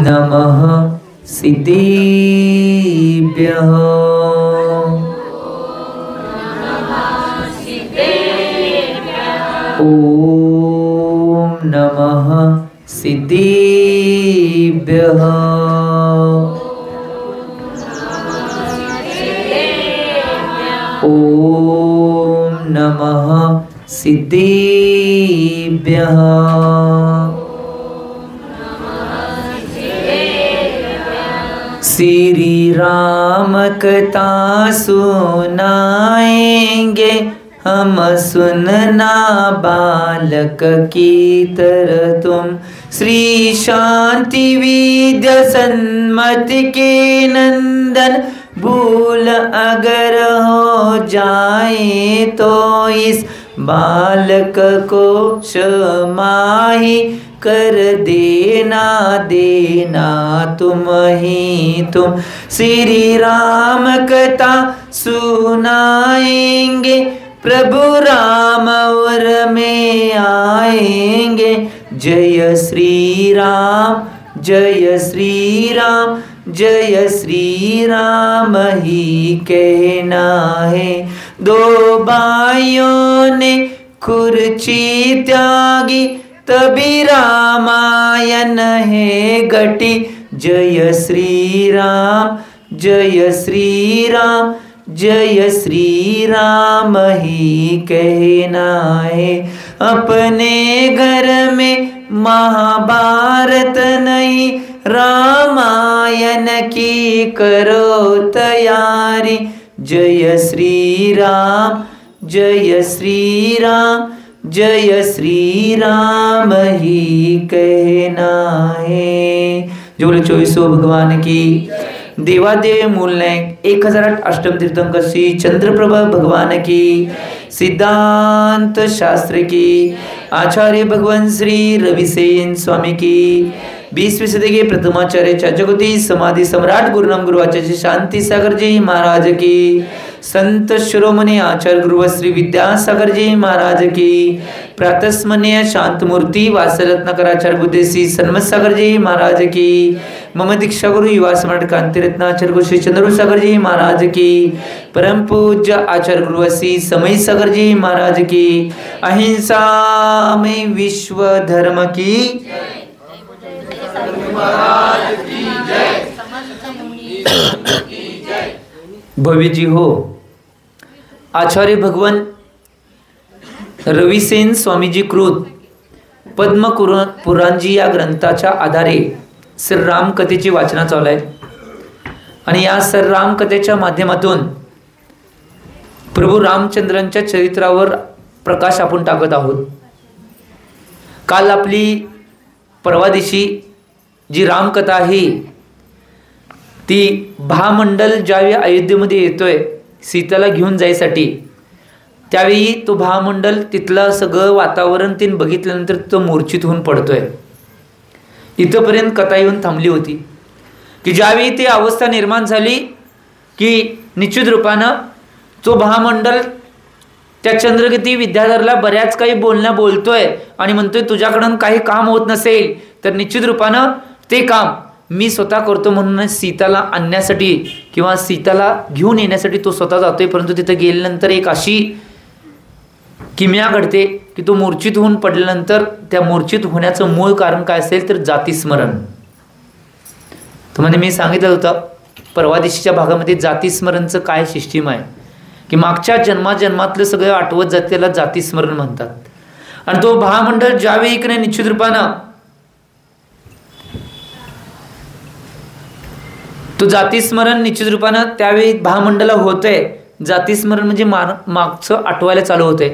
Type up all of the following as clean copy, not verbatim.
नमः सिद्धेभ्यः। ओम नमः सिद्धेभ्यः। ओम नमः सिद्धेभ्यः। श्री राम कथा सुनाएंगे हम, सुनना बालक की तरह तुम। श्री शांति विद्या सन्मति के नंदन, भूल अगर हो जाए तो इस बालक को क्षमा ही कर देना, देना तुम ही तुम। श्री राम कथा सुनाएंगे, प्रभु राम और में आएंगे। जय श्री राम, जय श्री राम, जय श्री राम ही कहना है। दो भाइयों ने कुर्सी त्यागी, तभी रामायण है घटी। जय श्री राम, जय श्री राम, जय श्री राम ही कहना है। अपने घर में महाभारत नहीं, रामायण की करो तैयारी। जय श्री राम, जय श्री राम, जय श्री राम ही कहना है। जो 24 भगवान की। देवादेव मूलनायक 1008 अष्टम तीर्थंकर श्री चंद्रप्रभा भगवान की। सिद्धांत शास्त्र की आचार्य भगवान श्री रविसेन स्वामी की। 20वीं सदी के प्रथमाचार्य चाचकोती समाधि सम्राट गुरुनाम गुरु आचार्य शांति सागर जी महाराज की। संत शिरोमणि आचार्य गुरु श्री विद्यासागर जी महाराज की। प्रातस्मरणीय शांत मूर्ति वासरत्नाकर आचार्य बुद्धेसी सन्मत सागर जी महाराज की। मम दीक्षा गुरु युवा सम्राट कांति रत्नाचार्य गुरु श्री चंद्र सागर जी महाराज की। परम पूज्य आचार्य गुरु श्री समय सागर जी महाराज की। अहिंसा में विश्व धर्म की। भव्य जी हो। आचार्य भगवान रविसेन स्वामीजी कृत पद्म पुराण जी या ग्रंथाच्या आधारे श्रीराम कथेची वाचना चालू आहे आणि या श्रीराम कथेच्या माध्यमातून प्रभू रामचंद्रांच्या चरित्रावर प्रकाश आपण टाकत आहोत। काल आपली परवा दिवशी जी रामकथा आहे ती भामंडल ज्यावेळी अयोध्येमध्ये येतोय सीताला घेऊन जायसाठी, त्यावेळी तो भामंडल तिथलं सगळं वातावरण तीन बघितल्यानंतर तो मूर्छित होऊन पडतोय। इथपर्यंत कथा येऊन थांबली होती की ज्यावेळी ती अवस्था निर्माण झाली की निश्चित रूपानं तो भामंडल त्या चंद्रगती विद्याधरला बऱ्याच काही बोलतोय आणि म्हणतोय तुझ्याकडून काही काम होत नसेल तर निश्चित रूपानं ते काम मी स्वतः करतो म्हणून सीताला आणण्यासाठी किंवा सीताला घेऊन येण्यासाठी तो स्वतः जातोय। परंतु तिथे गेल्यानंतर एक अशी किमया घडते की तो मूर्छित होऊन पडल्यानंतर त्या मूर्छित होण्याचं मूळ कारण काय असेल तर जातीस्मरण। तुम्हाला मी सांगितलं होतं परवा दिवशीच्या भागामध्ये जातीस्मरणचं काय सिस्टीम आहे की मागच्या जन्मातलं सगळं आठवत जाते, त्याला जातीस्मरण म्हणतात। आणि तो भामंडळ ज्यावेळी इकडे निश्चित रूपानं तो जातीस्मरण निश्चित रूपानं त्यावेळी भामंडला होतंय। जातीस्मरण म्हणजे मागचं आठवायला चालू होतंय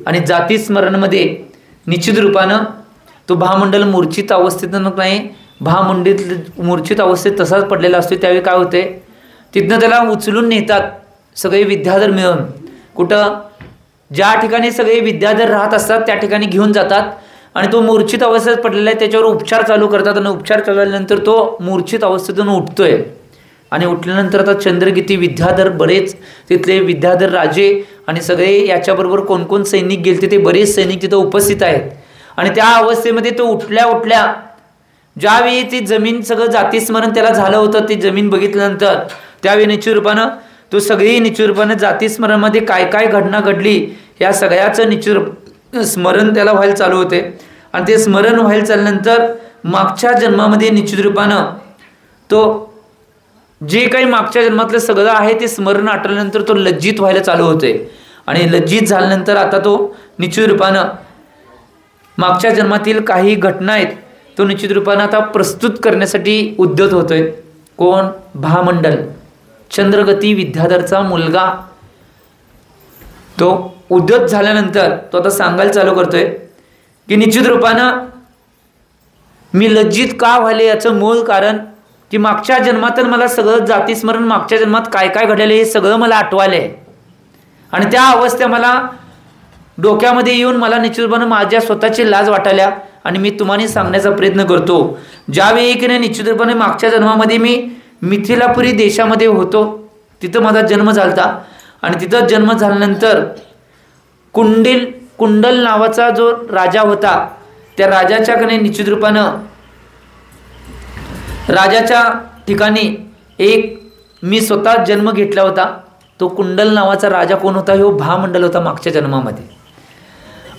आणि जातीस्मरणमध्ये निश्चित रूपानं तो भामंडल मूर्छित अवस्थेत नाही, मूर्छित अवस्थेत तसाच पडलेला असतो। त्यावेळी काय होते तिथनं त्याला उचलून नेतात सगळे विद्याधर मिळून। कुठं ज्या ठिकाणी सगळे विद्याधर राहत असतात त्या ठिकाणी घेऊन जातात आणि तो मूर्छित अवस्थेत पडलेला आहे त्याच्यावर उपचार चालू करतात आणि उपचार केल्यानंतर तो मूर्छित अवस्थेतून उठतोय आणि उठल्यानंतर आता चंद्रगीती विद्याधर बरेच तिथले विद्याधर राजे आणि सगळे याच्याबरोबर कोण कोण सैनिक गेलते ते बरेच सैनिक तिथं उपस्थित आहेत आणि त्या अवस्थेमध्ये तो उठल्या ज्यावेळी ती जमीन सगळं जातीस्मरण त्याला झालं होतं, ती जमीन बघितल्यानंतर त्यावेळी निश्चित रूपानं तो सगळी निश्चित रूपानं जातीस्मरणमध्ये काय काय घटना घडली या सगळ्याचं निश्चित स्मरण त्याला व्हायला चालू होते. आणि ते स्मरण व्हायला चालल्यानंतर मागच्या जन्मामध्ये निश्चित रूपानं तो जे काही मागच्या जन्मातलं सगळं आहे ते स्मरण आठवल्यानंतर तो लज्जित व्हायला चालू होते. आणि लज्जित झाल्यानंतर आता तो निश्चित रूपानं मागच्या जन्मातील काही घटना आहेत तो निश्चित रूपानं आता प्रस्तुत करण्यासाठी उद्यत होतोय. कोण? भामंडल, चंद्रगती विद्याधरचा मुलगा. तो उद्यत झाल्यानंतर तो आता सांगायला चालू करतोय की निश्चित रूपानं मी लज्जित का व्हायले याचं मूळ कारण की मागच्या जन्मात मला सगळं जातीस्मरण मागच्या जन्मात काय काय घडलेलं हे सगळं मला आठवायलंय. आणि त्या अवस्था मला डोक्यामध्ये येऊन मला निश्चित रूपानं माझ्या स्वतःची लाज वाटायला. आणि मी तुम्हाला सांगण्याचा प्रयत्न करतो. ज्यावेळी की नाही निश्चित रूपाने मागच्या जन्मामध्ये मी मिथिलापुरी देशामध्ये होतो, तिथं माझा जन्म झाला. आणि तिथं जन्म झाल्यानंतर कुंडल नावाचा जो राजा होता त्या राजाच्याकडे निश्चित रूपानं राजाच्या ठिकाणी एक मी स्वतः जन्म घेतला होता. तो कुंडल नावाचा राजा कोण होता? हो भामंडल होता मागच्या जन्मामध्ये.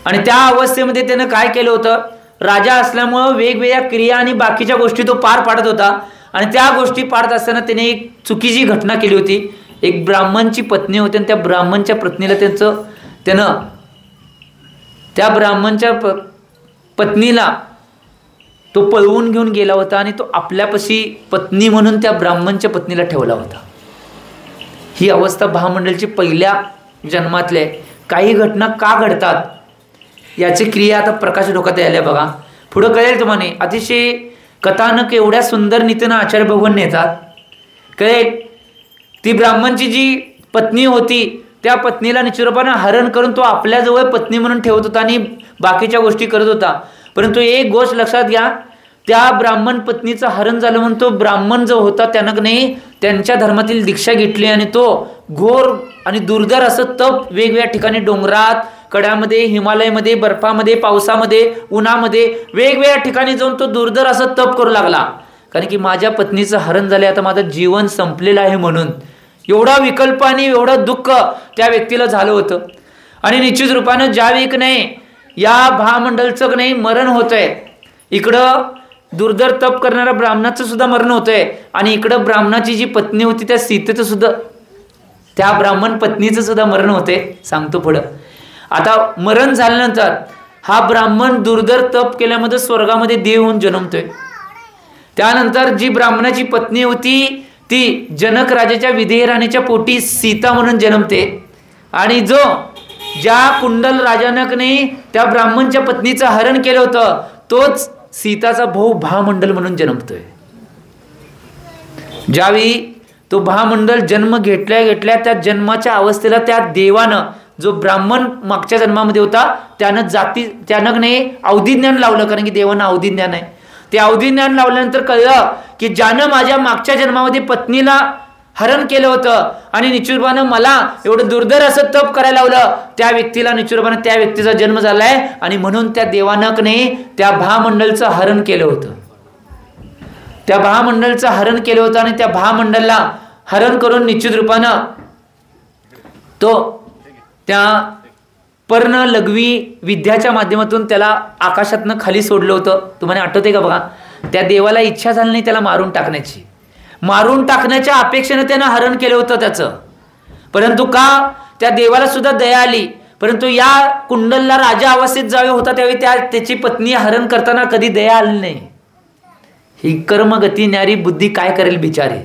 आणि त्या अवस्थेमध्ये त्यानं काय केलं होतं? राजा असल्यामुळं वेगवेगळ्या क्रिया आणि बाकीच्या गोष्टी तो पार पाडत होता. आणि त्या गोष्टी पाडत असताना त्याने एक चुकीची घटना केली होती. एक ब्राह्मणची पत्नी होती आणि त्या ब्राह्मणच्या पत्नीला त्यानं त्या ब्राह्मणच्या पत्नीला तो पळवून घेऊन गेला होता आणि तो आपल्यापाशी पत्नी म्हणून त्या ब्राह्मणच्या पत्नीला ठेवला होता. ही अवस्था भामंडलची पहिल्या जन्मातल्या. काही घटना का घडतात याची क्रिया आता प्रकाश डोक्यात यायला बघा. पुढं कळेल तुम्हाला. अतिशय कथानक एवढ्या सुंदर नीतीनं आचार्य भगवान नेतात. कळेल ती ब्राह्मणची जी पत्नी होती त्या पत्नीला निश्चित रूपानं हरण करून तो आपल्याजवळ पत्नी म्हणून ठेवत होता आणि बाकीच्या गोष्टी करत होता. परंतु एक गोष्ट लक्षात घ्या, त्या ब्राह्मण पत्नीचं हरण झालं म्हणून तो ब्राह्मण जो होता त्यानं नाही त्यांच्या धर्मातील दीक्षा घेतली आणि तो घोर आणि दुर्धर असं तप वेगवेगळ्या ठिकाणी डोंगरात, कड्यामध्ये, हिमालयामध्ये, बर्फामध्ये, पावसामध्ये, उन्हामध्ये वेगवेगळ्या ठिकाणी जाऊन तो दुर्धर असं तप करू लागला. कारण की माझ्या पत्नीचं हरण झाले, आता माझं जीवन संपलेलं आहे म्हणून. एवढा विकल्प आणि एवढं दुःख त्या व्यक्तीला झालं होतं. आणि निश्चित रूपानं ज्यावेळी की नाही या भामंडलचं नाही मरण होतंय, इकडं दुर्धर तप करणाऱ्या ब्राह्मणाचं सुद्धा मरण होतंय आणि इकडं ब्राह्मणाची जी पत्नी होती त्या सीतेचं सुद्धा, त्या ब्राह्मण पत्नीचं सुद्धा मरण होते. सांगतो पुढं. आता मरण झाल्यानंतर हा ब्राह्मण दुर्धर तप केल्यामध्ये स्वर्गामध्ये देव होऊन जन्मतोय. त्यानंतर जी ब्राह्मणाची पत्नी होती ती जनक राजाच्या विदेह राणीच्या पोटी सीता म्हणून जन्मते. आणि ज्या कुंडल राजानं नाही त्या ब्राह्मणच्या पत्नीचं हरण केलं होतं तोच सीताचा भाऊ भामंडल म्हणून जन्मतोय. ज्यावेळी तो भामंडल जन्म घेतल्या त्या जन्माच्या अवस्थेला त्या देवानं जो ब्राह्मण मागच्या जन्मामध्ये होता त्यानं नाही अवधी ज्ञान लावलं. कारण की देवानं अवधी ज्ञान आहे. ते अवधी ज्ञान लावल्यानंतर कळलं की ज्यानं माझ्या मागच्या जन्मामध्ये पत्नीला हरण केलं होतं आणि निश्चितपणे मला एवढं दुर्धर असं तप करायला लावलं, त्या व्यक्तीला निश्चितपणे त्या व्यक्तीचा जन्म झालाय. आणि म्हणून त्या देवानं नाही त्या भामंडलचं हरण केलं होतं. त्या भामंडलचं हरण केलं होतं आणि त्या भामंडलला हरण करून निश्चित रूपानं तो त्या पर्ण लघवी विद्याच्या माध्यमातून त्याला आकाशातनं खाली सोडलं होतं. तुम्हाला आठवते का बघा. त्या देवाला इच्छा झाली नाही त्याला मारून टाकण्याच्या अपेक्षेने त्यानं हरण केलं होतं त्याचं. परंतु का त्या देवाला सुद्धा दया आली. परंतु या कुंडलला राजा अवस्थेत जावे होता त्यावेळी त्याची पत्नी हरण करताना कधी दया आली नाही. ही कर्मगती न्यारी बुद्धी काय करेल बिचारी.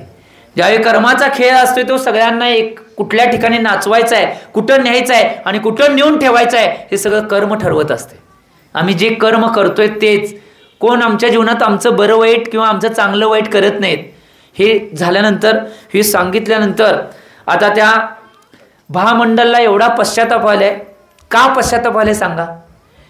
ज्यावेळी कर्माचा खेळ असतोय तो सगळ्यांना एक कुठल्या ठिकाणी नाचवायचा आहे, कुठं न्यायचं आहे आणि कुठं नेऊन ठेवायचं आहे हे सगळं कर्म ठरवत असते. आम्ही जे कर्म करतोय तेच. कोण आमच्या जीवनात आमचं बरं वाईट किंवा आमचं चांगलं वाईट करत नाहीत. हे झाल्यानंतर हे सांगितल्यानंतर आता त्या भामंडलला एवढा पश्चाताप आलाय. का पश्चाताप आलाय सांगा.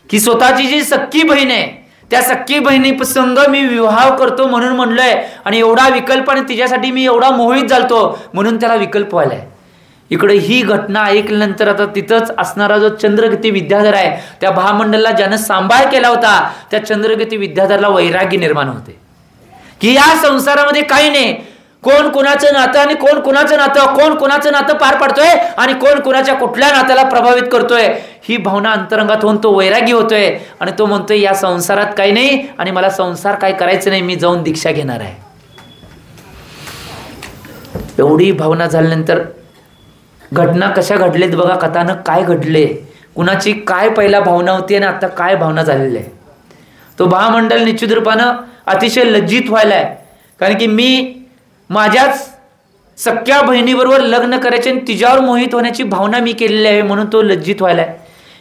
की स्वतःची जी सख्खी बहीण आहे त्या सख्खी बहिणी संग मी विवाह करतो म्हणून म्हणलोय आणि एवढा विकल्प आणि तिच्यासाठी मी एवढा मोहित झालतो म्हणून त्याला विकल्प व्हायलाय. इकडे ही घटना ऐकल्यानंतर आता तिथंच असणारा जो चंद्रगती विद्याधर आहे त्या भामंडलला ज्यानं सांभाळ केला होता त्या चंद्रगती विद्याधरला वैराग्य निर्माण होते. की या संसारामध्ये काही नाही, कोण कुणाचं नातं आणि कोण कुणाचं नातं, कोण कुणाचं नातं पार पाडतोय आणि कोण कुणाच्या कुठल्या नात्याला प्रभावित करतोय, ही भावना अंतरंगात होऊन तो वैरागी होतोय आणि तो म्हणतोय या संसारात काही नाही आणि मला संसार काय करायचं नाही, मी जाऊन दीक्षा घेणार आहे. एवढी भावना झाल्यानंतर घटना कशा घडलेत बघा, कथानक काय घडले, कुणाची काय पहिला भावना होती आणि आता काय भावना झालेली आहे. तो महामंडल निश्चित रूपानं अतिशय लज्जित व्हायलाय, कारण की मी माझ्याच सख्या बहिणीबरोबर लग्न करायचे आणि तिच्यावर मोहित होण्याची भावना मी केलेली आहे, म्हणून तो लज्जित व्हायलाय.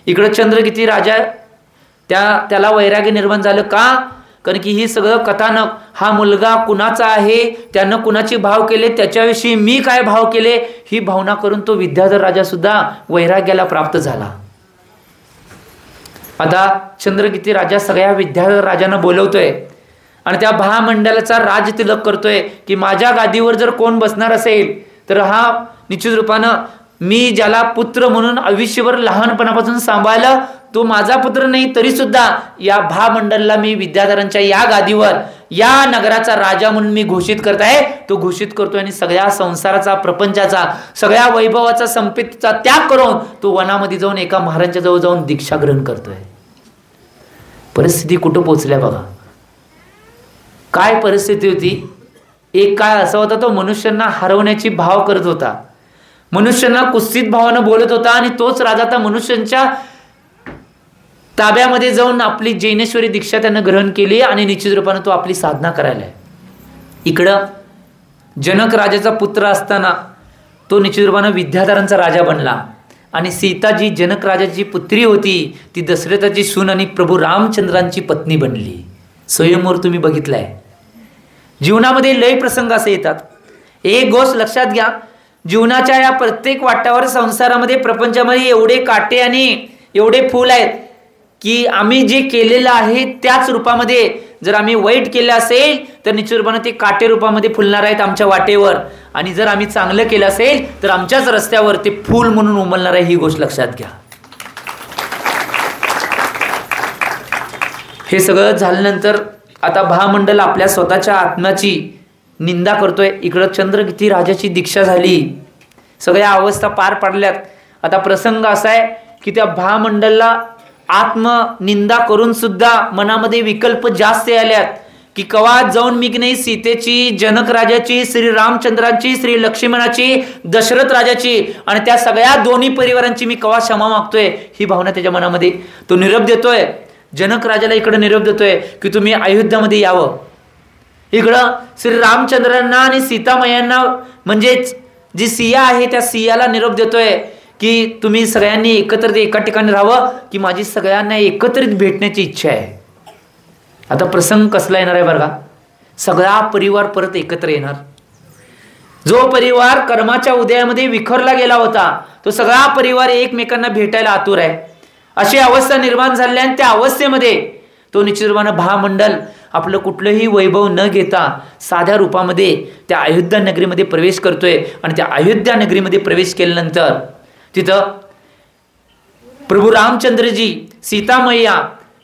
इकडं चंद्रकिती राजा त्याला वैराग्य निर्माण झालं का, कारण की ही सगळं कथानक, हा मुलगा कुणाचा आहे, त्यानं कुणाचे भाव केले, त्याच्याविषयी मी काय भाव केले, ही भावना करून तो विद्याधर राजा सुद्धा वैराग्याला प्राप्त झाला. आता चंद्रकिती राजा सगळ्या विद्याधर राजांना बोलवतोय आणि त्या महामंडलाचा राजतिलक करतोय की माझ्या गादीवर जर कोण बसणार असेल तर हा निश्चित रूपानं मी ज्याला पुत्र म्हणून आयुष्यभर लहानपणापासून सांभाळलं, तो माझा पुत्र नाही तरी सुद्धा या महामंडलला मी विद्याधरांच्या या गादीवर या नगराचा राजा म्हणून मी घोषित करत आहे. तो घोषित करतोय आणि सगळ्या संसाराचा, प्रपंचाचा, सगळ्या वैभवाचा, संपत्तीचा त्याग करून तो वनामध्ये जाऊन एका महाराजांच्या जवळ जाऊन दीक्षा ग्रहण करतोय. परिस्थिती कुठं पोहोचल्या बघा, काय परिस्थिती होती. एक काळ असा होता, तो मनुष्यांना हरवण्याची भाव करत होता, मनुष्यांना कुत्सित भावानं बोलत होता आणि तोच राजा आता मनुष्यांच्या ताब्यामध्ये जाऊन आपली जैनेश्वरी दीक्षा त्यानं ग्रहण केली आणि निश्चित रूपानं तो आपली साधना करायला. इकडं जनक राजाचा पुत्र असताना तो निश्चित रूपानं विद्याधरांचा राजा बनला आणि सीता जी जनक राजाची पुत्री होती ती दशरथाची सून आणि प्रभू रामचंद्रांची पत्नी बनली. स्वयंवर तुम्ही बघितलाय. जीवनामध्ये लय प्रसंग असे येतात. एक गोष्ट लक्षात घ्या, जीवनाच्या या प्रत्येक वाटावर, संसारामध्ये, प्रपंचामध्ये एवढे काटे आणि एवढे फूल आहेत की आम्ही जे केलेलं आहे त्याच रूपामध्ये जर आम्ही वाईट केलं असेल तर निश्चित रूपाने ते काटे रूपामध्ये फुलणार आहेत आमच्या वाटेवर, आणि जर आम्ही चांगलं केलं असेल तर आमच्याच रस्त्यावर ते फूल म्हणून उमलणार आहे. ही गोष्ट लक्षात घ्या. हे सगळं झाल्यानंतर आता महामंडल आपल्या स्वतःच्या आत्म्याची निंदा करतोय. इकडं चंद्रकिती राजाची दीक्षा झाली, सगळ्या अवस्था पार पडल्यात. आता प्रसंग असा आहे की त्या महामंडलला आत्मनिंदा करून सुद्धा मनामध्ये विकल्प जास्त आल्यात की कवा जाऊन मी की नाही सीतेची, जनक राजाची, श्री रामचंद्राची, श्री लक्ष्मणाची, दशरथ राजाची आणि त्या सगळ्या दोन्ही परिवारांची मी कवा क्षमा मागतोय, ही भावना त्याच्या मनामध्ये. तो निरोप देतोय जनक राजाला, इकडे निरोप देतोय की तुम्ही अयोध्यामध्ये यावं. इकडं श्री रामचंद्रांना आणि सीतामयांना म्हणजेच जी सिया आहे त्या सियाला निरोप देतोय की तुम्ही सगळ्यांनी एकत्रित एका ठिकाणी राहावं की माझी सगळ्यांना एकत्रित भेटण्याची इच्छा आहे. आता प्रसंग कसला येणार आहे बघा, सगळा परिवार परत एकत्र येणार. जो परिवार कर्माच्या उदयामध्ये विखरला गेला होता तो सगळा परिवार एकमेकांना भेटायला आतुर आहे. अशी अवस्था निर्माण झाली आणि त्या अवस्थेमध्ये तो निश्चितपणे महामंडल आपलं कुठलंही वैभव न घेता साध्या रूपामध्ये त्या अयोध्या नगरीमध्ये प्रवेश करतोय. आणि त्या अयोध्या नगरीमध्ये प्रवेश केल्यानंतर तिथं प्रभू रामचंद्रजी, सीतामय्या,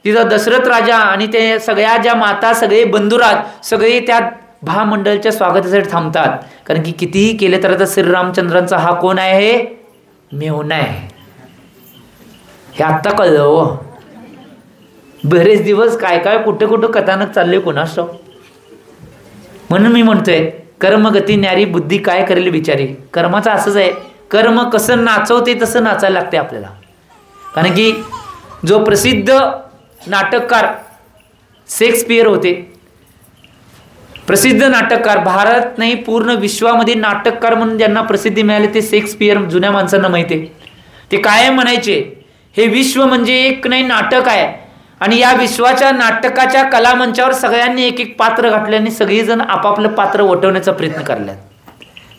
तिथं दशरथ राजा आणि ते सगळ्या ज्या माता, सगळे बंधुराज सगळे त्या महामंडळाच्या स्वागतासाठी थांबतात. कारण की कितीही केले तर आता श्रीरामचंद्रांचा हा कोण आहे, मेहुणा आहे. हे आत्ता कळलं हो. बरेच दिवस काय काय कुठं कुठं कथानक चालले कोणास ठाऊक. म्हणून मी म्हणतोय कर्मगती न्यारी बुद्धी काय करेल बिचारी. कर्माचं असंच आहे, कर्म कसं नाचवते तसं नाचायला लागते आपल्याला. कारण की जो प्रसिद्ध नाटककार शेक्सपियर होते, प्रसिद्ध नाटककार, भारत नाही पूर्ण विश्वामध्ये नाटककार म्हणून ज्यांना प्रसिद्धी मिळाली ते शेक्सपियर. जुन्या माणसांना माहिती आहे, ते काय म्हणायचे, हे विश्व म्हणजे एक नाही नाटक आहे आणि या विश्वाच्या नाटकाच्या कलामंचावर सगळ्यांनी एक एक पात्र घातले आणि सगळेजण आपापलं पात्र वटवण्याचा प्रयत्न करल्यात.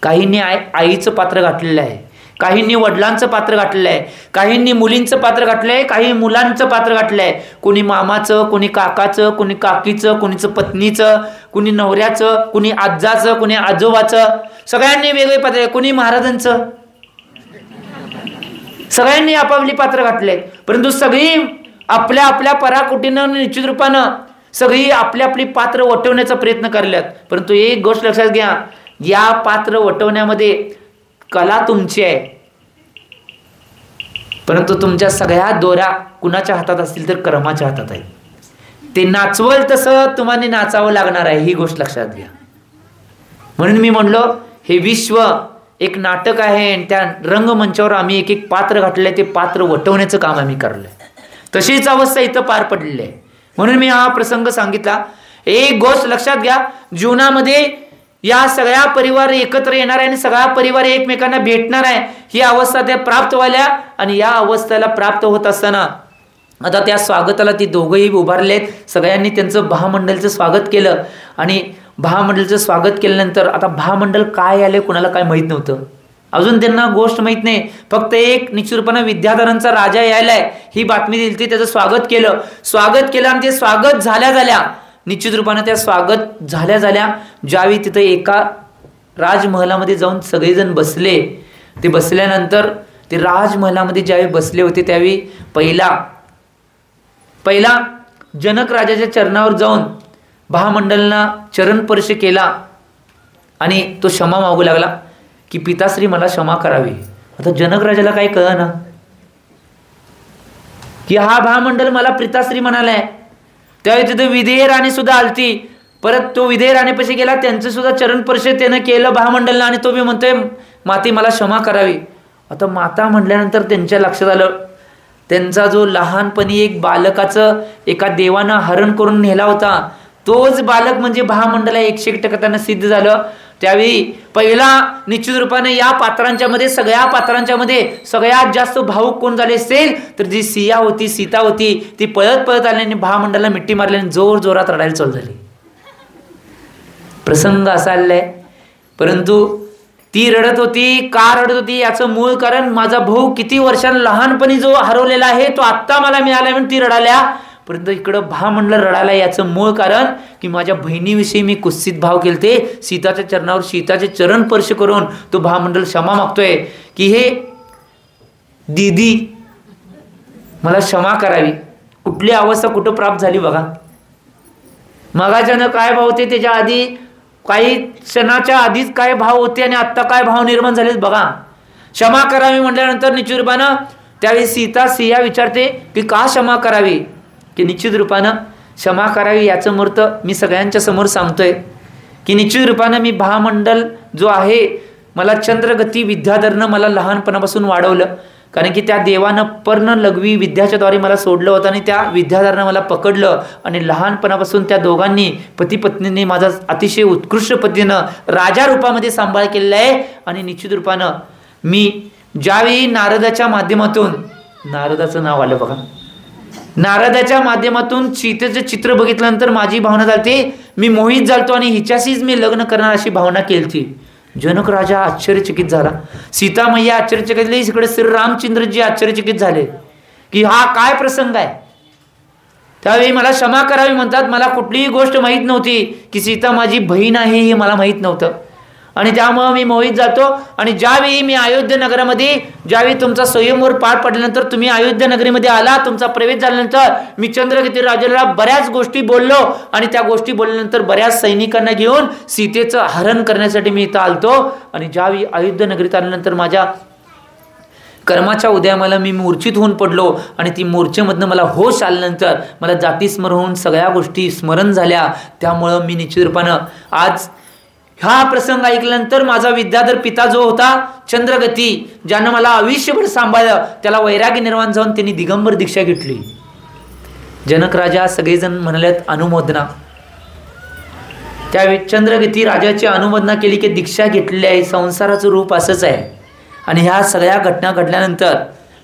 काहींनी आईचं पात्र घातलेलं आहे, काहींनी वडिलांचं पात्र घातलेलं आहे, काहींनी मुलींचं पात्र घातलं आहे, काही मुलांचं पात्र घातलं आहे. कोणी मामाचं, कोणी काकाचं, कोणी काकीचं, कोणीचं पत्नीचं, कोणी नवऱ्याचं, कोणी आजाचं, कोणी आजोबाचं, सगळ्यांनी वेगळे पात्र, कोणी महाराजांचं, सगळ्यांनी आपापली पात्र घातले. परंतु सगळी आपल्या आपल्या पराकुटीनं निश्चित रूपानं सगळी आपली आपली पात्र वटवण्याचा प्रयत्न करल्यात, परंतु एक गोष्ट लक्षात घ्या, या पात्र वटवण्यामध्ये कला तुमची आहे, परंतु तुमच्या सगळ्या दोऱ्या कुणाच्या हातात असतील तर कर्माच्या हातात आहे. ते नाचवल तसं तुम्हाला नाचावं लागणार आहे, ही गोष्ट लक्षात घ्या. म्हणून मी म्हणलो हे विश्व एक नाटक आहे आणि त्या रंगमंचावर आम्ही एक एक पात्र घातलंय, ते पात्र वटवण्याचं काम आम्ही करलंय. तशीच अवस्था इथं पार पडलेली आहे. म्हणून मी हा प्रसंग सांगितला. एक गोष्ट लक्षात घ्या, जीवनामध्ये या सगळ्या परिवार एकत्र येणार आहे आणि सगळा परिवार एकमेकांना भेटणार आहे, ही अवस्था त्या प्राप्त व्हायला. आणि या अवस्थेला प्राप्त होत असताना आता त्या स्वागताला ती दोघंही उभारलेत. सगळ्यांनी त्यांचं महामंडळचं स्वागत केलं आणि महामंडळचं स्वागत केल्यानंतर आता महामंडळ काय आले कुणाला काय माहित नव्हतं, अजून त्यांना गोष्ट माहित नाही. फक्त एक निश्चितपणे विद्याधरांचा राजा यायलाय ही बातमी दिली, त्याचं स्वागत केलं आणि ते स्वागत झाल्या निश्चित रूपाने त्या स्वागत झाल्या ज्यावेळी तिथं एका राजमहलामध्ये जाऊन सगळेजण बसले. ते बसल्यानंतर ते राजमहलामध्ये ज्यावेळी बसले होते त्यावेळी पहिला जनक राजाच्या चरणावर जाऊन महामंडळाला चरणस्पर्श केला आणि तो क्षमा मागू लागला की पिताश्री मला क्षमा करावी. आता जनक राजाला काही कळना की हा महामंडळ मला पिताश्री म्हणालाय. त्यावेळी तिथे विधेय राणी सुद्धा आलती. परत तो विधेय राणीपाशी गेला, त्यांचं सुद्धा चरणस्पर्श त्यानं केलं महामंडळाला आणि तो बी म्हणतोय माते मला क्षमा करावी. आता माता म्हटल्यानंतर त्यांच्या लक्षात आलं त्यांचा जो लहानपणी एक बालकाचं एका देवानं हरण करून नेला होता, तोच बालक म्हणजे महामंडळाला 100% त्यांना सिद्ध झालं. त्यावेळी पहिला निश्चित रूपाने या पात्रांच्या मध्ये सगळ्यात जास्त भावूक कोण झाले असेल तर जी सीता होती ती पळत आल्याने महामंडळाला मिट्टी मारल्याने जोर जोरात रडायला चालू झाली. प्रसंग असा आलाय, परंतु ती रडत होती. का रडत होती याचं मूळ कारण माझा भाऊ किती वर्षांनी लहानपणी जो हरवलेला आहे तो आत्ता मला मिळाला म्हणून ती रडाल्या. परंतु इकडं महामंडळ रडायला याचं मूळ कारण की माझ्या बहिणीविषयी मी कुत्सित भाव केलते, सीताच्या चरणावर सीताचे चरण स्पर्श करून तो महामंडळ क्षमा मागतोय की हे दीदी मला क्षमा करावी. कुठली अवस्था कुठं प्राप्त झाली बघा. मगाच्यानं काय भाव होते, त्याच्या आधी काही क्षणाच्या आधीच काय भाव होते आणि आत्ता काय भाव निर्माण झालेत बघा. क्षमा करावी म्हटल्यानंतर निश्चित रूपानं त्यावेळी सिया विचारते की का क्षमा करावी, की निश्चित रूपानं क्षमा करावी याचं मूर्त मी सगळ्यांच्या समोर सांगतोय की निश्चित रूपानं मी महामंडळ जो आहे मला चंद्रगती विद्याधरनं मला लहानपणापासून वाढवलं. कारण की त्या देवानं पर्ण लघवी विद्याच्याद्वारे मला सोडलं होतं आणि त्या विद्याधरानं मला पकडलं आणि लहानपणापासून त्या दोघांनी पती पत्नींनी माझा अतिशय उत्कृष्ट पद्धतीनं राजा रूपामध्ये सांभाळ केलेला आहे. आणि निश्चित रूपानं मी ज्यावेळी नारदाच्या माध्यमातून, नारदाचं नाव आलं बघा, नारदाच्या माध्यमातून सीतेचं चित्र बघितल्यानंतर माझी भावना झाली, मी मोहित झालतो आणि हिच्याशीच मी लग्न करणार अशी भावना केली. जनक राजा आश्चर्यचकित झाला, सीता मैया आश्चर्यचकित झाली, इकडे श्रीरामचंद्रजी आश्चर्यचकित झाले की हा काय प्रसंग आहे. त्यावेळी मला क्षमा करावी म्हणतात. मला कुठलीही गोष्ट माहीत नव्हती की सीता माझी बहीण आहे हे मला माहीत नव्हतं आणि त्यामुळं मी मोहित जातो. आणि ज्यावेळी मी अयोध्या नगरामध्ये ज्यावेळी तुमचा स्वयंवर पार पडल्यानंतर तुम्ही अयोध्या नगरीमध्ये आला, तुमचा प्रवेश झाल्यानंतर मी चंद्रगती राजाला बऱ्याच गोष्टी बोललो आणि त्या गोष्टी बोलल्यानंतर बऱ्याच सैनिकांना घेऊन सीतेचं हरण करण्यासाठी मी इथं आलतो. आणि ज्यावेळी अयोध्या नगरीत आल्यानंतर माझ्या कर्माच्या उदयामाला मी मूर्छित होऊन पडलो आणि ती मूर्छेमधनं मला होश आल्यानंतर मला जातीस्मरण होऊन सगळ्या गोष्टी स्मरण झाल्या. त्यामुळं मी निश्चित रूपानं आज हा प्रसंग ऐकल्यानंतर माझा विद्याधर पिता जो होता चंद्रगती, ज्यानं मला आयुष्यभर सांभाळलं, त्याला वैराग्य निर्माण जाऊन त्यांनी दिगंबर दीक्षा घेतली. जनक राजा सगळेजण म्हणालेत अनुमोदना. त्यावेळी चंद्रगती राजाची अनुमोदना केली की दीक्षा घेतलेली आहे, संसाराचं रूप असंच आहे. आणि ह्या सगळ्या घटना घडल्यानंतर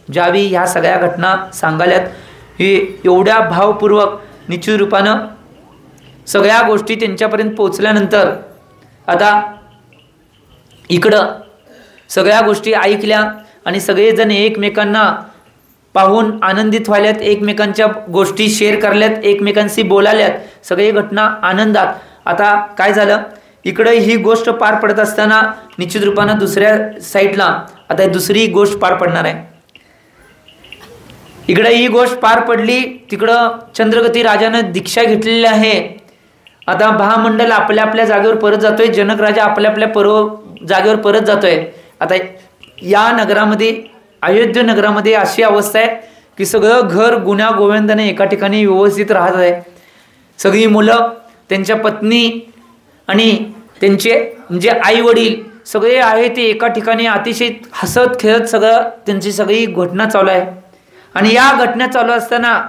ज्यावेळी ह्या सगळ्या घटना सांगाल्यात हे एवढ्या भावपूर्वक निश्चित रूपानं सगळ्या गोष्टी त्यांच्यापर्यंत पोहोचल्यानंतर आता इकडं सगळ्या गोष्टी ऐकल्या आणि सगळेजण एकमेकांना पाहून आनंदित व्हायल्यात, एकमेकांच्या गोष्टी शेअर करल्यात, एकमेकांशी बोलाल्यात, सगळी घटना आनंदात. आता काय झालं, इकडं ही गोष्ट पार पडत असताना निश्चित रूपानं दुसऱ्या साईडला आता दुसरी गोष्ट पार पडणार आहे. इकडे ही गोष्ट पार पडली, तिकडं चंद्रगती राजानं दीक्षा घेतलेली आहे. आता महामंडल आपल्या आपल्या जागेवर परत जातोय, जनक राजा आपल्या आपल्या जागेवर परत जातोय. आता या नगरामध्ये, अयोध्या नगरामध्ये अशी अवस्था आहे की सगळं घर गुण्या गोविंदाने एका ठिकाणी व्यवस्थित राहत आहे. सगळी मुलं, त्यांच्या पत्नी आणि त्यांचे म्हणजे आई वडील सगळे आहे ते एका ठिकाणी अतिशय हसत खेळत सगळं त्यांची सगळी घटना चालू आहे. आणि या घटना चालू असताना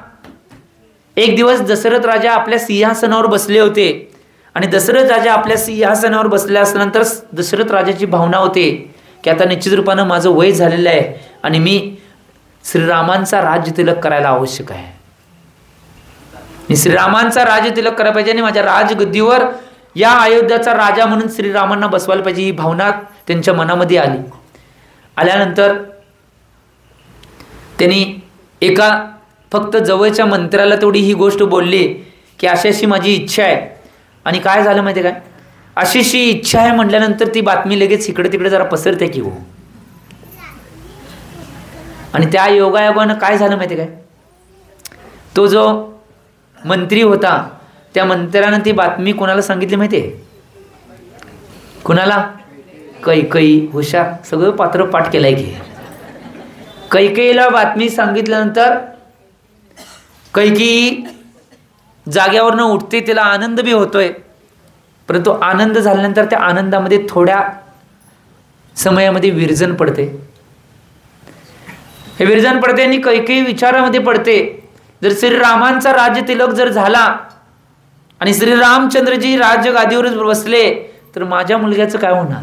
एक दिवस दशरथ राजा आपल्या सिंहासनावर बसले होते. आणि दशरथ राजा आपल्या सिंहासनावर बसले असल्यानंतर दशरथ राजाची भावना होते की आता निश्चित रूपानं माझं वय झालेलं आहे आणि मी श्रीरामांचा राज्य तिलक करायला आवश्यक आहे. मी श्रीरामांचा राज्य तिलक करायला पाहिजे आणि माझ्या राजगद्दीवर या अयोध्याचा राजा म्हणून श्रीरामांना बसवायला पाहिजे, ही भावना त्यांच्या मनामध्ये आली. आल्यानंतर त्यांनी एका फक्त जवळच्या मंत्र्याला तेवढी ही गोष्ट बोलली की अशी अशी माझी इच्छा आहे. आणि काय झालं माहिती आहे काय, अशी अशी इच्छा आहे म्हटल्यानंतर ती बातमी लगेच इकडे तिकडे जरा पसरते की हो. आणि त्या योगायोगानं काय झालं माहिती आहे काय, तो जो मंत्री होता त्या मंत्र्यानं ती बातमी कोणाला सांगितली माहिती आहे? कुणाला? कैकेयी. हुशार, सगळं पात्र पाठ केलंय की. कैकेयीला बातमी सांगितल्यानंतर कैकेयी जाग्यावरनं उठते, तिला आनंद बी होतोय. परंतु आनंद झाल्यानंतर त्या आनंदामध्ये थोड्या समयामध्ये विरजन पडते. हे विरजन पडते आणि कैकेयी विचारामध्ये पडते, जर श्रीरामांचा राज्य तिलक जर झाला आणि श्रीरामचंद्रजी राज्य गादीवर बसले तर माझ्या मुलग्याचं काय होणार?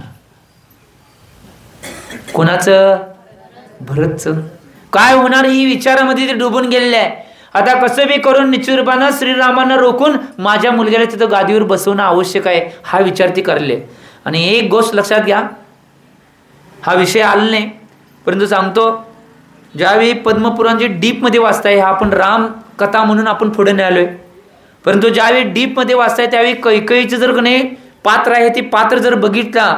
कोणाचं? भरतचं. काय होणार ही विचारामध्ये ते डुबून गेलेले आहे. आता कसं बी करून निश्चित रूपानं श्रीरामांना रोखून माझ्या मुलग्याला तिथं गादीवर बसवणं आवश्यक आहे, हा विचार ती करले. आणि एक गोष्ट लक्षात घ्या, हा विषय आला नाही परंतु सांगतो, ज्यावेळी पद्मपुराणची डीपमध्ये वाचताय, हा आपण राम कथा म्हणून आपण पुढे न्यालोय, परंतु ज्यावेळी डीपमध्ये वाचताय त्यावेळी कैकेयीचं जर नाही पात्र आहे ते पात्र जर बघितला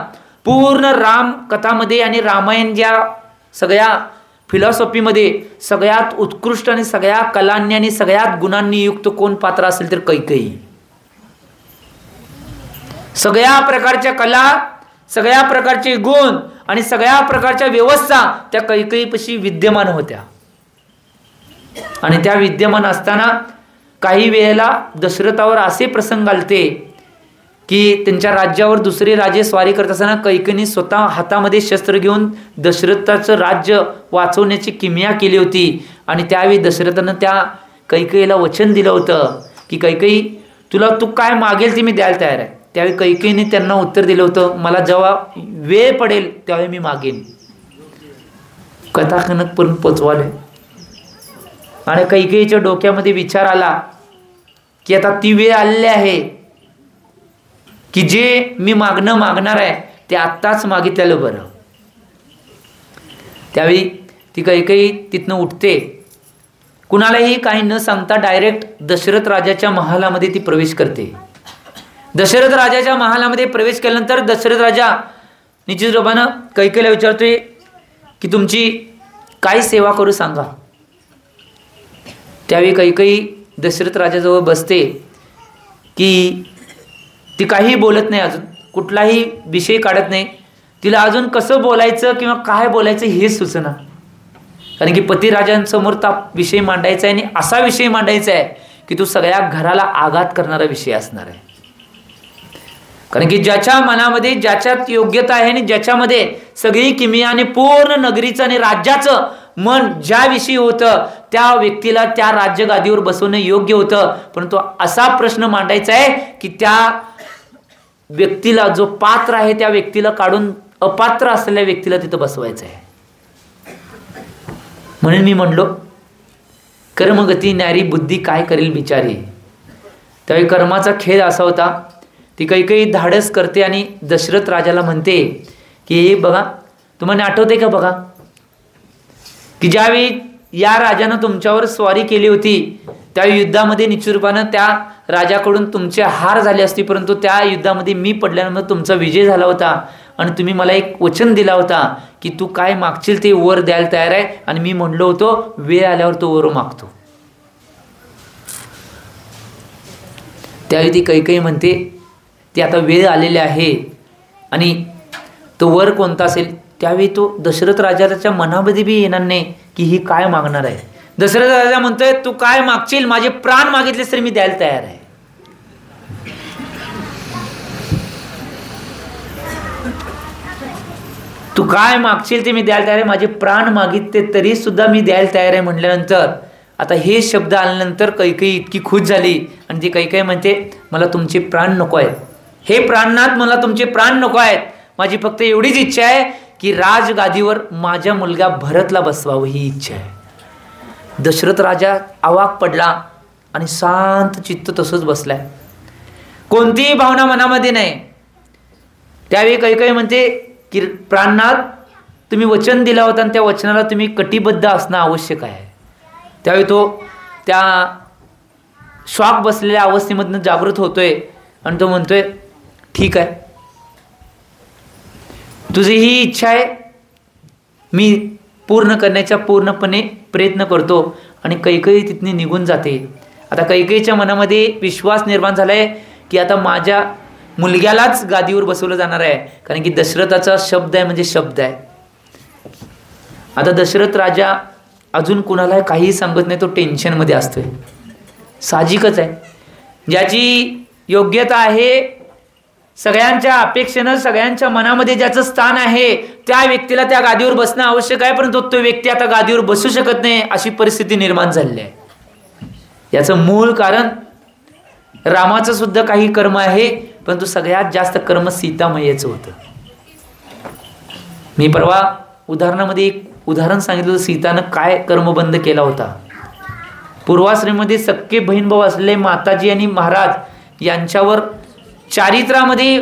पूर्ण राम कथामध्ये आणि रामायण ज्या सगळ्या फिलॉसॉफीमध्ये सगळ्यात उत्कृष्ट आणि सगळ्या कलांनी आणि सगळ्यात गुणांनी युक्त कोण पात्र असेल तर कैकेयी. सगळ्या प्रकारच्या कला, सगळ्या प्रकारचे गुण आणि सगळ्या प्रकारच्या व्यवस्था त्या कैकेयीपाशी विद्यमान होत्या. आणि त्या विद्यमान असताना काही वेळेला दशरथावर असे प्रसंग आलते की त्यांच्या राज्यावर दुसरे राजे स्वारी करत असताना कैकेयीने स्वतः हातामध्ये शस्त्र घेऊन दशरथाचं राज्य वाचवण्याची किमया केली होती. आणि त्यावेळी दशरथानं त्या कैकेयीला वचन दिलं होतं की कैकेयी, तुला तू काय मागेल ती मी द्यायला तयार आहे. त्यावेळी कैकेयीने त्यांना उत्तर दिलं होतं, मला जेव्हा वेळ पडेल त्यावेळी मी मागेन. कथाकनक पण पोचवाले. आणि कैकेयीच्या डोक्यामध्ये विचार आला की आता ती वेळ आलेली आहे की जे मी मागणार आहे ते आत्ताच मागितलेलं बरं. त्यावेळी ती कैकेयी तिथनं उठते, कुणालाही काही न सांगता डायरेक्ट दशरथ राजाच्या महालामध्ये ती प्रवेश करते. दशरथ राजाच्या महालामध्ये प्रवेश केल्यानंतर दशरथ राजा निश्चित रूपानं कैकेयीला विचारतोय की तुमची काय सेवा करू सांगा. त्यावेळी कैकेयी दशरथ राजाजवळ बसते की ती काही बोलत नाही, अजून कुठलाही विषय काढत नाही. तिला अजून कसं बोलायचं किंवा काय बोलायचं हे सुचना. कारण की पतिराजांसमोर ता विषय मांडायचा आहे आणि असा विषय मांडायचा आहे की तो सगळ्या घराला आघात करणारा विषय असणार आहे. कारण की ज्याच्या मनामध्ये ज्याच्यात योग्यता आहे आणि ज्याच्यामध्ये सगळी किमया आणि पूर्ण नगरीचं आणि राज्याचं मन ज्याविषयी होतं त्या व्यक्तीला त्या राज्य गादीवर बसवणं योग्य होतं. परंतु असा प्रश्न मांडायचा आहे की त्या व्यक्तीला, जो पात्र आहे त्या व्यक्तीला काढून अपात्र असलेल्या व्यक्तीला तिथं बसवायचं आहे. म्हणून मी म्हणलो, कर्मगती न्यारी बुद्धी काय करेल बिचारी. त्यावेळी कर्माचा खेळ असा होता, ती कैकेयी धाडस करते आणि दशरथ राजाला म्हणते की बघा, तुम्हाला आठवते का बघा की ज्यावेळी या राजानं तुमच्यावर स्वारी केली होती त्या युद्धामध्ये निश्चित रूपानं त्या राजाकडून तुमचे हार झाले असते, परंतु त्या युद्धामध्ये मी पडल्यानंतर तुमचा विजय झाला होता. आणि तुम्ही मला एक वचन दिला होता की तू काय मागशील ते वर द्यायला तयार आहे, आणि मी म्हणलो होतो वेळ आल्यावर तो वर मागतो. त्यावेळी ती कैकेयी म्हणते ती आता वेळ आलेली आहे आणि तो वर कोणता असेल. त्यावेळी तो दशरथ राजाच्या मनामध्ये बी येणार नाही की ही काय मागणार आहे. दशरथ राजा म्हणतोय तू काय मागशील, माझे प्राण मागितलेस तरी मी द्यायला तयार आहे. तू काय मागशील ते मी द्यायला तयार आहे, माझे प्राण मागितले तरी सुद्धा मी द्यायला तयार आहे म्हटल्यानंतर आता हे शब्द आल्यानंतर कैकेयी इतकी खुश झाली आणि ती कैकेयी म्हणते मला तुमचे प्राण नको आहेत, हे प्राणनाथ मला तुमचे प्राण नको आहेत, माझी फक्त एवढीच इच्छा आहे की राजगादीवर माझ्या मुलगा भरतला बसवावं ही इच्छा आहे. दशरथ राजा अवाक पडला आणि शांत चित्त तसंच बसलाय, कोणतीही भावना मनामध्ये नाही. त्यावेळी कैकेयी म्हणते की प्राणनाथ तुम्ही वचन दिला होता आणि त्या वचनाला तुम्ही कटिबद्ध असणं आवश्यक आहे. त्यावेळी तो त्या शॉक बसलेल्या अवस्थेमधून जागृत होतोय आणि तो म्हणतोय ठीक आहे, तुझी ही इच्छा आहे मी पूर्ण करण्याचा पूर्णपणे प्रयत्न करतो. आणि कैकेयी तिथून निघून जाते. आता कैकेयीच्या मनामध्ये विश्वास निर्माण झालाय की आता माझ्या मुलग्यालाच गादीवर बसवलं जाणार आहे, कारण की दशरथाचा शब्द आहे म्हणजे शब्द आहे. आता दशरथ राजा अजून कुणाला काही सांगत नाही, तो टेन्शनमध्ये असतोय. साहजिकच आहे, ज्याची योग्यता आहे, सगळ्यांच्या अपेक्षेनं सगळ्यांच्या मनामध्ये ज्याचं स्थान आहे त्या व्यक्तीला त्या गादीवर बसणं आवश्यक आहे, परंतु तो व्यक्ती आता गादीवर बसू शकत नाही अशी परिस्थिती निर्माण झालेली आहे. याचं मूळ कारण रामाचं सुद्धा काही कर्म आहे, परंतु सगळ्यात जास्त कर्म सीतामयेचं होतं. मी परवा उदाहरणामध्ये एक उदाहरण सांगितलं होतं, सीतानं काय कर्मबंध केला होता. पूर्वाश्रमीमध्ये सख्खे बहीण भाऊ असलेले माताजी आणि महाराज यांच्यावर चारित्र्यामध्ये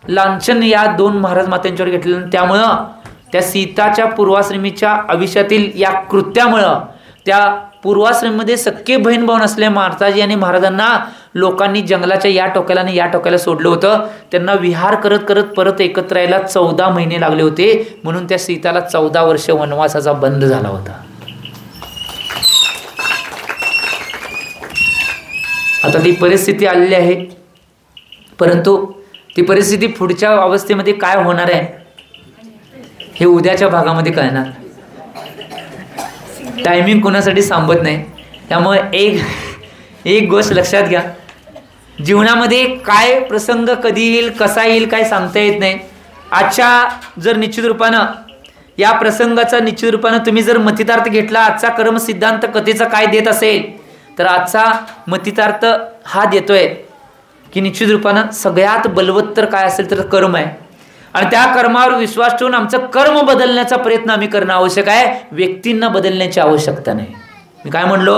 लांछन या दोन महाराज मात्यांच्यावर घेतलेलं, त्यामुळं त्या सीताच्या पूर्वाश्रमीच्या आयुष्यातील या कृत्यामुळं त्या पूर्वाश्रमीमध्ये सख्खे बहीण भाऊ असलेल्या माताजी आणि महाराजांना लोकांनी जंगलाच्या या टोक्याला आणि या टोक्याला सोडलं होतं. त्यांना विहार करत करत परत एकत्र यायला 14 महिने लागले होते, म्हणून त्या सीताला 14 वर्ष वनवासाचा बंध झाला होता. आता ती परिस्थिती आलेली आहे, परंतु ती परिस्थिती पुढच्या अवस्थेमध्ये काय होणार आहे हे उद्याच्या भागामध्ये कळणार. टायमिंग कोणासाठी सांगत नाही, त्यामुळे एक गोष्ट लक्षात घ्या, जीवनामध्ये काय प्रसंग कधी येईल कसा येईल काय सांगता येत नाही. आजच्या जर निश्चित रूपानं या प्रसंगाचा निश्चित रूपानं तुम्ही जर मतितार्थ घेतला, आजचा कर्म सिद्धांत कथेचा काय देत असेल तर आजचा मतितार्थ हा देतोय की निश्चित रूपानं सगळ्यात बलवत्तर काय असेल तर कर्म आहे, आणि त्या कर्मावर विश्वास ठेवून आमचं कर्म बदलण्याचा प्रयत्न आम्ही करणं आवश्यक आहे, व्यक्तींना बदलण्याची आवश्यकता नाही. मी काय म्हणलो,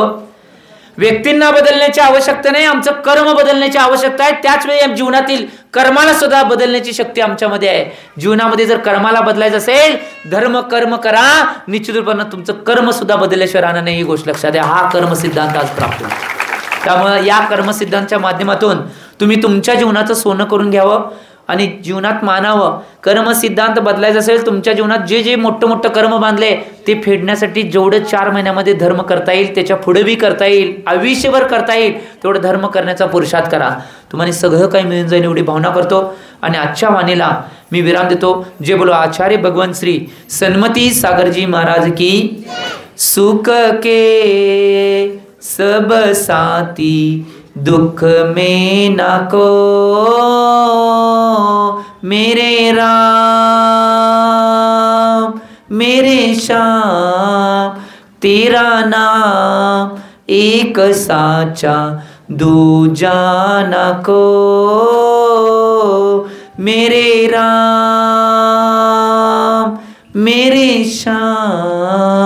व्यक्तींना बदलण्याची आवश्यकता नाही, आमचं कर्म बदलण्याची आवश्यकता आहे. त्याच वेळी जीवनातील कर्माला सुद्धा बदलण्याची शक्ती आमच्यामध्ये आहे. जीवनामध्ये जर कर्माला बदलायचं असेल, धर्म कर्म करा, निश्चित रूपानं तुमचं कर्म सुद्धा बदलल्याशिवाय राहणार नाही, ही गोष्ट लक्षात द्या. हा कर्म सिद्धांत आज प्राप्त होतो. त्यामुळे या कर्मसिद्धांच्या माध्यमातून तुम्ही तुमच्या जीवनाचं सोनं करून घ्यावं आणि जीवनात मानावं. कर्मसिद्धांत बदलायचं असेल, तुमच्या जीवनात जे जे मोठं कर्म बांधले ते फेडण्यासाठी जेवढं 4 महिन्यामध्ये धर्म करता येईल, त्याच्या पुढे बी करता येईल, आयुष्यभर करता येईल, तेवढं धर्म करण्याचा पुरुषार्थ करा. तुम्हाला सगळं काही मिळून जाईल एवढी भावना करतो आणि आजच्या वाणीला मी विराम देतो. जे बोलो आचार्य भगवान श्री सन्मती सागरजी महाराज की. सुख के सब साथी दुख में ना को मेरे राम मेरे श्याम, तेरा नाम एक साचा दूजा ना को मेरे राम मेरे श्याम.